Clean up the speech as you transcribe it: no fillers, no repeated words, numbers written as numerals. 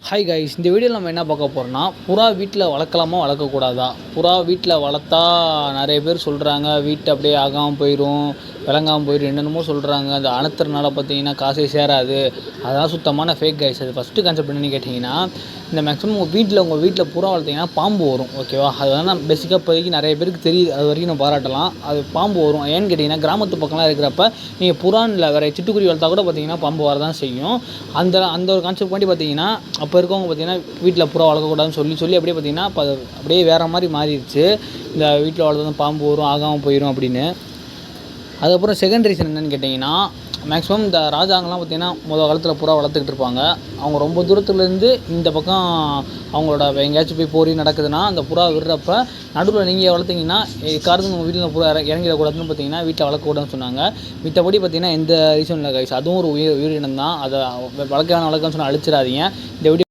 Hi guys, இந்த வீடியோவில் நம்ம என்ன பார்க்க போகிறோம்னா, புறா வீட்டில் வளர்க்கலாமா வளர்க்கக்கூடாதா? புறா வீட்டில் வளர்த்தா நிறைய பேர் சொல்கிறாங்க, வீட்டை அப்படியே ஆகாமல் போயிடும், விளங்காமல் போயிடும், என்னென்னமோ சொல்கிறாங்க. அது அனுத்துறதுனால பார்த்தீங்கன்னா காசே சேராது. அதெல்லாம் சுத்தமான ஃபேக் கைஸ். அது ஃபஸ்ட்டு கான்செப்ட் என்னென்னு கேட்டிங்கன்னா, இந்த மேக்ஸிமம் உங்கள் வீட்டில் புறா வளர்த்திங்கன்னா பாம்பு வரும், ஓகேவா? அது வந்து பேசிக்காக இப்போதைக்கு நிறைய பேருக்கு தெரியுது, அது வரைக்கும் நம்ம பாராட்டலாம். அது பாம்பு வரும் ஏன்னு கேட்டிங்கன்னா, கிராமத்து பக்கம்லாம் இருக்கிறப்ப நீங்கள் புறான்னு இல்லை, வேறு சிட்டுக்குருவி வளர்த்தா கூட பார்த்தீங்கன்னா பாம்பு வரதான் செய்யும். அந்த ஒரு கான்செப்ட் பண்ணி பார்த்தீங்கன்னா, அப்போ இருக்கவங்க பார்த்தீங்கன்னா வீட்டில் புறா வளர்க்கக்கூடாதுன்னு சொல்லி அப்படியே பார்த்தீங்கன்னா இப்போ அப்படியே வேறு மாதிரி மாறிடுச்சு. இந்த வீட்டில் வளர்த்தா பாம்பு வரும், ஆகாமல் போயிடும் அப்படின்னு. அதுக்கப்புறம் செகண்ட் ரீசன் என்னென்னு கேட்டிங்கன்னா, மேக்ஸிமம் இந்த ராஜாங்கெலாம் பார்த்திங்கன்னா காலத்தில் புறா வளர்த்துக்கிட்டு இருப்பாங்க. அவங்க ரொம்ப தூரத்துலேருந்து இந்த பக்கம் அவங்களோட எங்கேயாச்சும் போய் போரி நடக்குதுன்னா அந்த புறா விடுறப்ப நடுவில் நீங்கள் வளர்த்திங்கன்னா காரணம் உங்கள் வீட்டில் புறா இறங்கிடக்கூடாதுன்னு பார்த்தீங்கன்னா வீட்டில் வளர்க்கக்கூடாதுன்னு சொன்னாங்க. மித்தபடி பார்த்திங்கன்னா எந்த ரீசன் இல்லை கைஸ். அதுவும் ஒரு உயிரினம் தான். அதை வளர்க்கணும்னு சொன்னால் அழிச்சிடாதீங்க. இந்த வீடியோ